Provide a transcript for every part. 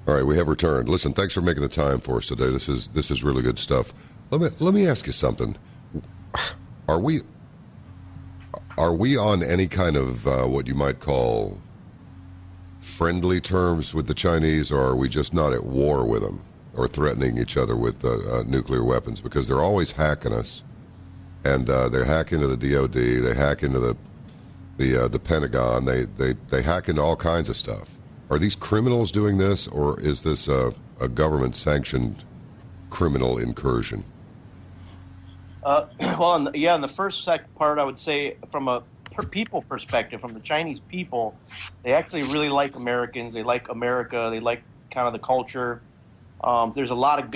All right, we have returned. Listen, thanks for making the time for us today. This is really good stuff. Let me ask you something. Are we on any kind of what you might call friendly terms with the Chinese, or are we just not at war with them or threatening each other with nuclear weapons? Because they're always hacking us, and they hack into the DoD, they hack into the Pentagon, they hack into all kinds of stuff. Are these criminals doing this, or is this a government-sanctioned criminal incursion? Well, in the first part, I would say from a people perspective, from the Chinese people, they actually really like Americans. They like America. They like kind of the culture. There's a lot of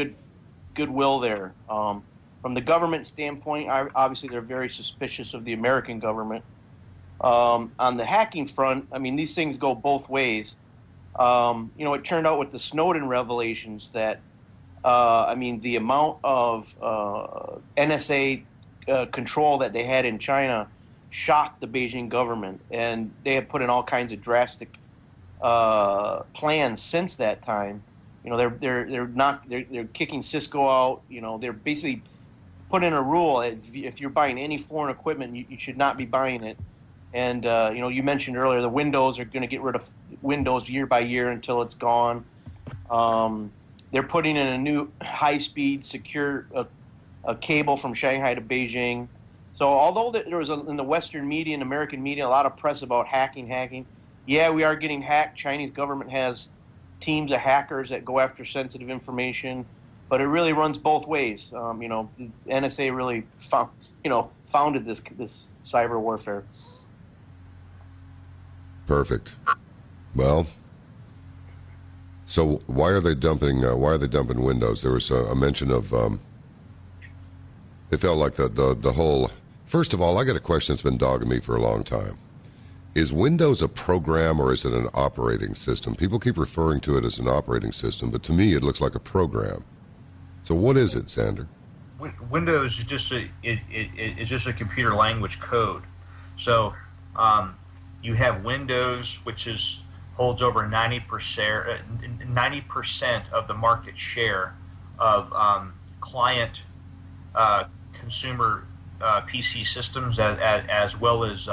goodwill there. From the government standpoint, obviously they're very suspicious of the American government. On the hacking front, I mean, these things go both ways. It turned out with the Snowden revelations that, the amount of NSA control that they had in China shocked the Beijing government, and they have put in all kinds of drastic plans since that time. They're kicking Cisco out. They're basically put in a rule if you're buying any foreign equipment, you should not be buying it. And, you mentioned earlier the Windows are going to get rid of Windows year by year until it's gone. They're putting in a new high-speed, secure cable from Shanghai to Beijing. So although there was, in the Western media and American media, a lot of press about hacking, yeah, we are getting hacked. Chinese government has teams of hackers that go after sensitive information, but it really runs both ways. The NSA really founded this cyber warfare. Perfect. Well, so why are they dumping Windows? There was a mention of it felt like the whole. First of all, I got a question that's been dogging me for a long time. Is Windows a program or is it an operating system? People keep referring to it as an operating system, but to me it looks like a program. So what is it, Sander? Windows is just a computer language code. So you have Windows, which holds over 90% of the market share of client consumer PC systems, as well as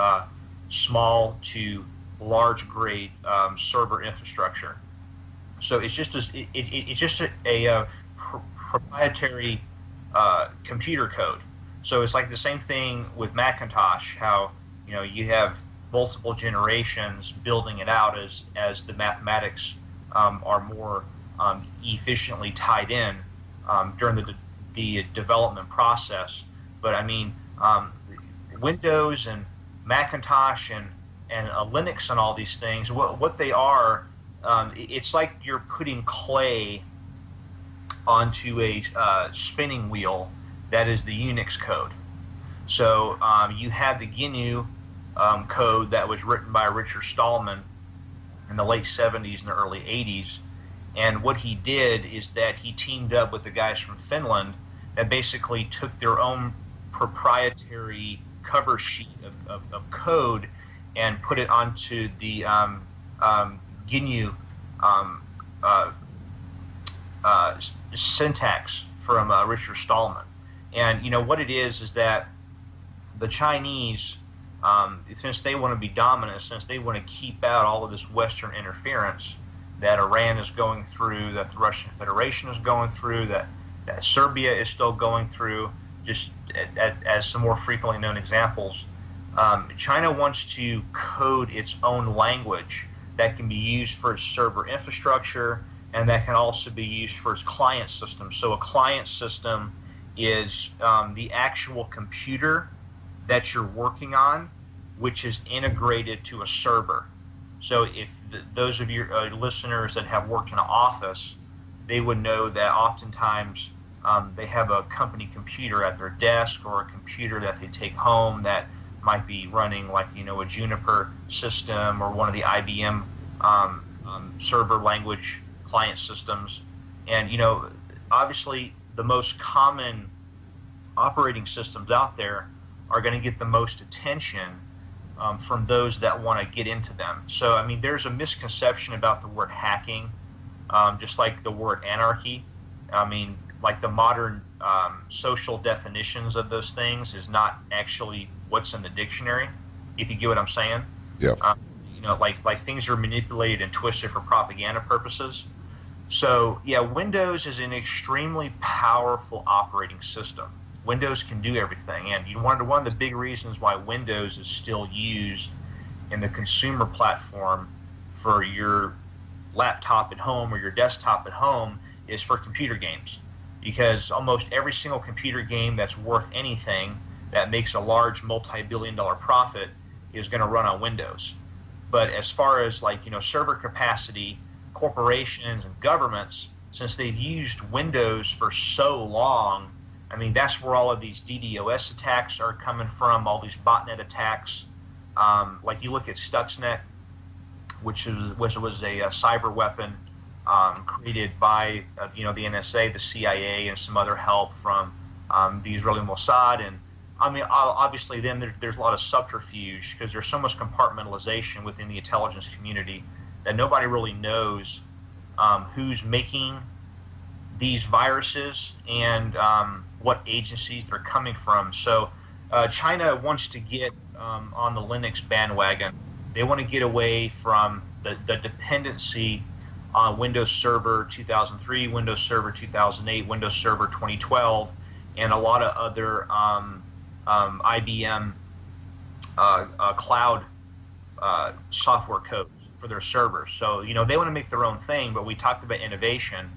small to large grade server infrastructure. So it's just a proprietary computer code. So it's like the same thing with Macintosh, how you have multiple generations building it out as the mathematics are more efficiently tied in during the development process. But I mean, Windows and Macintosh and Linux and all these things, what they are, it's like you're putting clay onto a spinning wheel that is the Unix code. So you have the GNU code that was written by Richard Stallman in the late 70s and the early 80s. And what he did is that he teamed up with the guys from Finland that basically took their own proprietary cover sheet of code and put it onto the GNU syntax from Richard Stallman. And what it is that the Chinese, since they want to be dominant, since they want to keep out all of this Western interference that Iran is going through, that the Russian Federation is going through, that Serbia is still going through, just as some more frequently known examples, China wants to code its own language that can be used for its server infrastructure and that can also be used for its client system. So a client system is the actual computer that you're working on, which is integrated to a server. So if those of your listeners that have worked in an office, they would know that oftentimes they have a company computer at their desk or a computer that they take home that might be running like, a Juniper system or one of the IBM server language client systems. And, obviously the most common operating systems out there are going to get the most attention from those that want to get into them. So, I mean, there's a misconception about the word hacking. just like the word anarchy. I mean, like the modern social definitions of those things is not actually what's in the dictionary, if you get what I'm saying. Yeah. Like things are manipulated and twisted for propaganda purposes. So yeah, Windows is an extremely powerful operating system. Windows can do everything, and one of the big reasons why Windows is still used in the consumer platform for your laptop at home or your desktop at home is for computer games, because almost every single computer game that's worth anything that makes a large multi-billion-dollar profit is going to run on Windows. But as far as server capacity, corporations and governments, since they've used Windows for so long, I mean, that's where all of these DDoS attacks are coming from, all these botnet attacks. Like you look at Stuxnet, which was a cyber weapon created by the NSA, the CIA, and some other help from the Israeli Mossad. And I mean, obviously, then there's a lot of subterfuge because there's so much compartmentalization within the intelligence community that nobody really knows who's making these viruses and what agencies they're coming from. So China wants to get on the Linux bandwagon. They want to get away from the dependency on Windows Server 2003, Windows Server 2008, Windows Server 2012, and a lot of other IBM cloud software codes for their servers. So, they want to make their own thing, but we talked about innovation,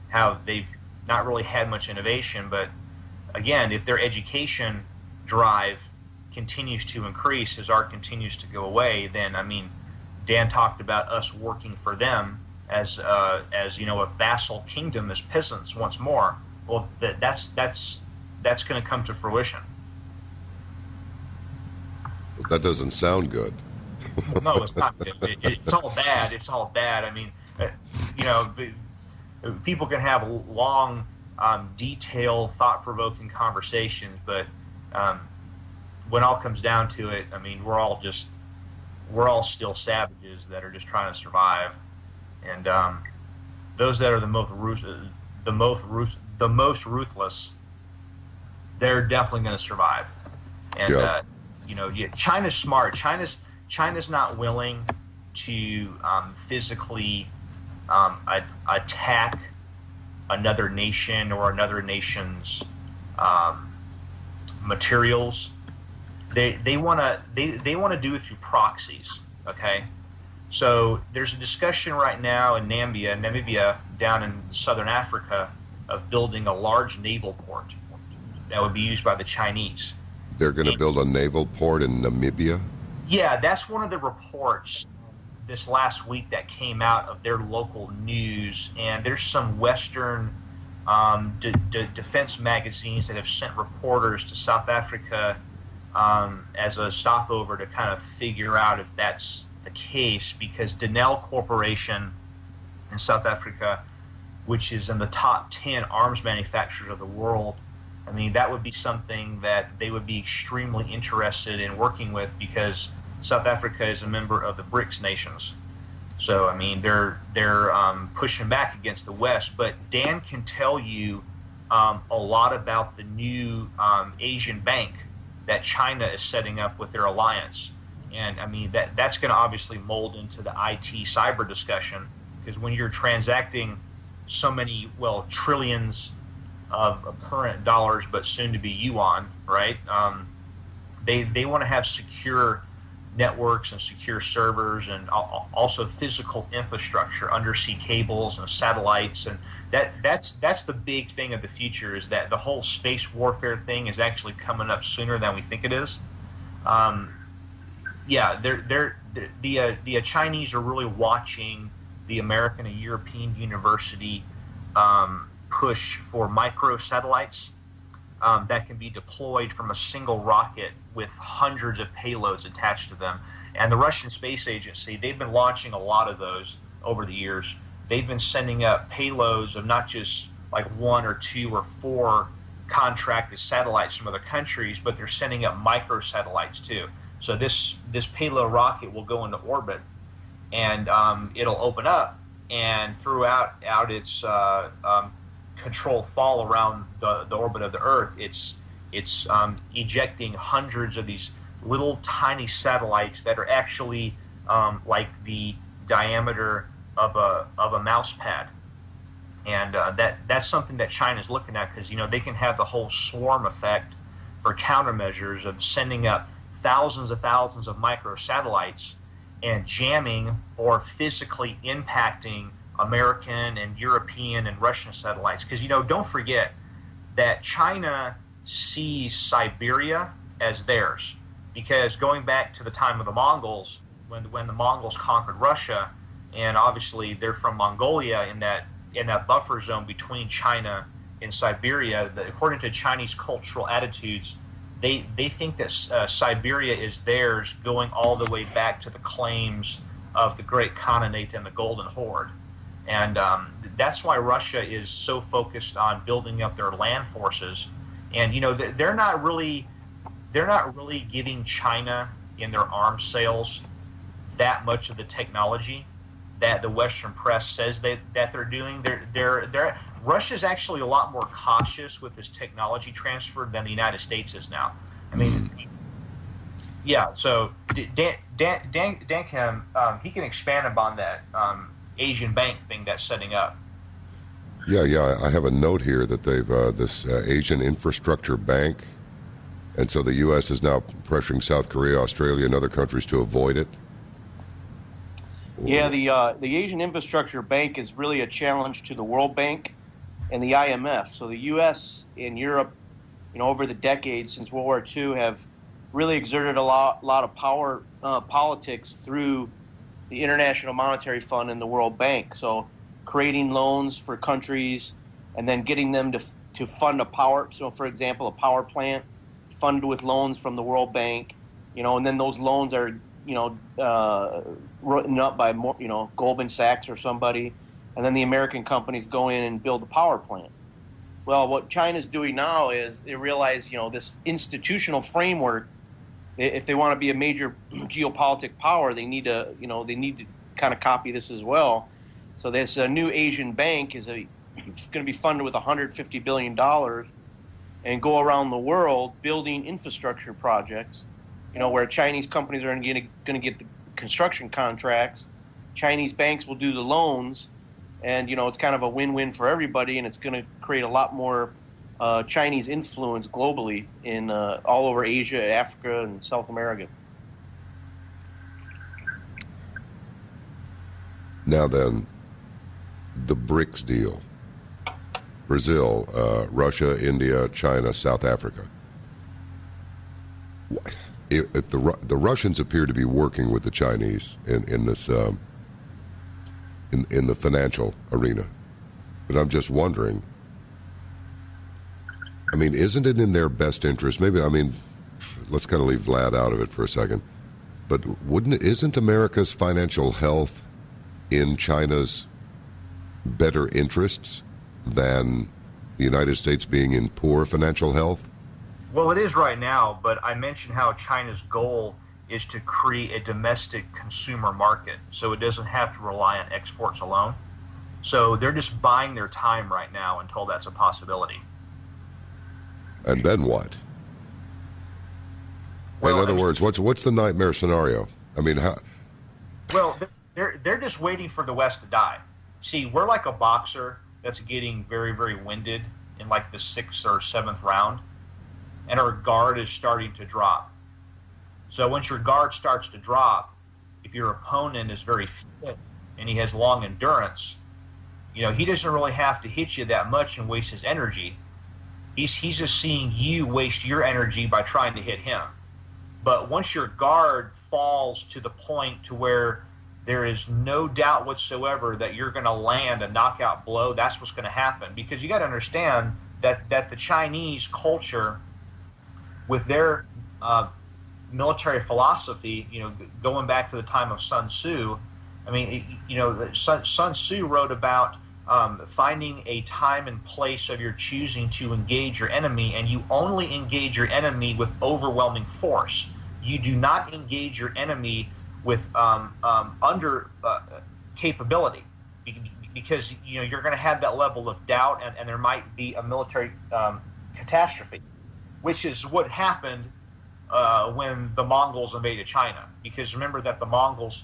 how they've not really had much innovation. But again, if their education drive continues to increase as art continues to go away, then, I mean, Dan talked about us working for them as a vassal kingdom as peasants once more. Well, that's going to come to fruition. That doesn't sound good. No, it's not good. It's all bad. It's all bad. I mean, people can have long, detailed, thought-provoking conversations, but when all comes down to it, I mean, we're all still savages that are just trying to survive, and those that are the most ruthless, they're definitely going to survive. And China's smart. China's not willing to physically attack another nation or another nation's materials. They want to do it through proxies. Okay, so there's a discussion right now in Namibia down in southern Africa of building a large naval port that would be used by the Chinese. They're going to build a naval port in Namibia? Yeah, that's one of the reports this last week that came out of their local news. And there's some Western defense magazines that have sent reporters to South Africa as a stopover to kind of figure out if that's the case, because Denel Corporation in South Africa, which is in the top 10 arms manufacturers of the world, I mean, that would be something that they would be extremely interested in working with, because South Africa is a member of the BRICS nations. So, I mean, they're pushing back against the West. But Dan can tell you a lot about the new Asian bank that China is setting up with their alliance. And, I mean, that's going to obviously mold into the IT cyber discussion, because when you're transacting so many, trillions of current dollars, but soon to be yuan, right? They want to have secure networks and secure servers, and also physical infrastructure, undersea cables and satellites, and that's the big thing of the future, is that the whole space warfare thing is actually coming up sooner than we think it is. The Chinese are really watching the American and European university push for micro satellites that can be deployed from a single rocket with hundreds of payloads attached to them. And the Russian Space Agency, they've been launching a lot of those over the years. They've been sending up payloads of not just like 1 or 2 or 4 contracted satellites from other countries, but they're sending up micro satellites too. So this payload rocket will go into orbit, and it'll open up, and throughout its controlled fall around the orbit of the Earth, it's ejecting hundreds of these little tiny satellites that are actually like the diameter of a mouse pad. And that's something that China's looking at, because they can have the whole swarm effect for countermeasures of sending up thousands of microsatellites and jamming or physically impacting American and European and Russian satellites. Because don't forget that China sees Siberia as theirs, because going back to the time of the Mongols, when the Mongols conquered Russia, and obviously they're from Mongolia in that buffer zone between China and Siberia, according to Chinese cultural attitudes, they think that Siberia is theirs, going all the way back to the claims of the Great Khanate and the Golden Horde. And that's why Russia is so focused on building up their land forces. And they're not really giving China in their arms sales that much of the technology that the Western press says that they're doing. Russia's actually a lot more cautious with this technology transfer than the United States is now. I mean, yeah. So Dan he can expand upon that Asian bank thing that's setting up. Yeah. I have a note here that they've this Asian Infrastructure Bank, and so the U.S. is now pressuring South Korea, Australia, and other countries to avoid it. Yeah, the Asian Infrastructure Bank is really a challenge to the World Bank and the IMF. So the U.S. and Europe, over the decades since World War II, have really exerted a lot of power politics through the International Monetary Fund and the World Bank. So creating loans for countries and then getting them to fund a power. So, for example, a power plant funded with loans from the World Bank, and then those loans are written up by Goldman Sachs or somebody, and then the American companies go in and build the power plant. Well, what China's doing now is they realize, this institutional framework, if they want to be a major geopolitical power, they need to kind of copy this as well. So this new Asian bank is going to be funded with $150 billion and go around the world building infrastructure projects, where Chinese companies are going to get the construction contracts. Chinese banks will do the loans, and it's kind of a win-win for everybody, and it's going to create a lot more Chinese influence globally in all over Asia, Africa, and South America. Now then, the BRICS deal: Brazil, Russia, India, China, South Africa. If the Russians appear to be working with the Chinese in this in the financial arena, but I'm just wondering. I mean, isn't it in their best interest? Maybe, let's kind of leave Vlad out of it for a second. But isn't America's financial health in China's better interests than the United States being in poor financial health? Well, it is right now, but I mentioned how China's goal is to create a domestic consumer market, so it doesn't have to rely on exports alone. So they're just buying their time right now until that's a possibility. And then what? Well, in other words, what's the nightmare scenario? How? Well, they're just waiting for the West to die. See, we're like a boxer that's getting very, very winded in like the 6th or 7th round, and our guard is starting to drop. So once your guard starts to drop, if your opponent is very fit and he has long endurance, he doesn't really have to hit you that much and waste his energy. He's just seeing you waste your energy by trying to hit him. But once your guard falls to the point to where there is no doubt whatsoever that you're going to land a knockout blow, that's what's going to happen. Because you got to understand that the Chinese culture, with their military philosophy, going back to the time of Sun Tzu, Sun Tzu wrote about finding a time and place of your choosing to engage your enemy, and you only engage your enemy with overwhelming force. You do not engage your enemy with under capability. because you're going to have that level of doubt, and there might be a military catastrophe, which is what happened when the Mongols invaded China. Because remember that the Mongols,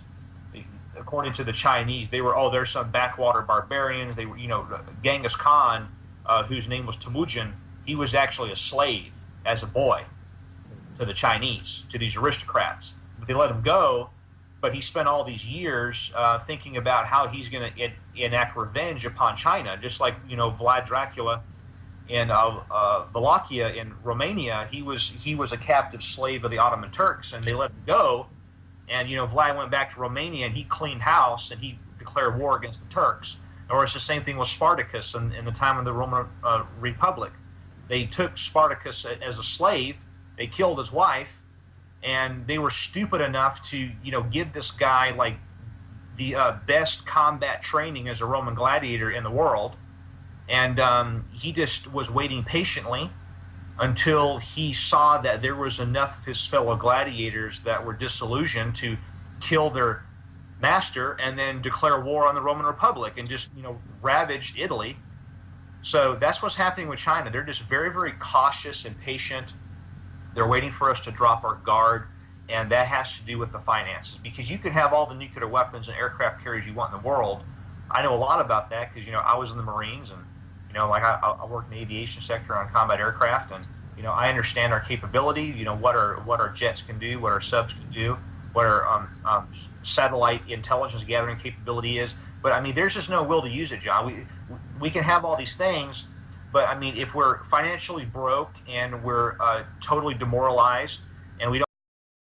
according to the Chinese, they're some backwater barbarians. They were, Genghis Khan, whose name was Temujin, he was actually a slave as a boy to the Chinese, to these aristocrats. They let him go, but he spent all these years thinking about how he's going to enact revenge upon China, just like Vlad Dracula in Wallachia in Romania. He was a captive slave of the Ottoman Turks, and they let him go. And Vlad went back to Romania, and he cleaned house, and he declared war against the Turks. Or it's the same thing with Spartacus in the time of the Roman Republic. They took Spartacus as a slave. They killed his wife, and they were stupid enough to give this guy like the best combat training as a Roman gladiator in the world. And he just was waiting patiently until he saw that there was enough of his fellow gladiators that were disillusioned to kill their master and then declare war on the Roman Republic and just ravage Italy. So that's what's happening with China. They're just very, very cautious and patient. They're waiting for us to drop our guard, and that has to do with the finances. Because you can have all the nuclear weapons and aircraft carriers you want in the world. I know a lot about that because I was in the Marines, and I work in the aviation sector on combat aircraft, and I understand our capability. What our jets can do, what our subs can do, what our satellite intelligence gathering capability is. But I mean, there's just no will to use it, John. We can have all these things, but I mean, if we're financially broke and we're totally demoralized and we don't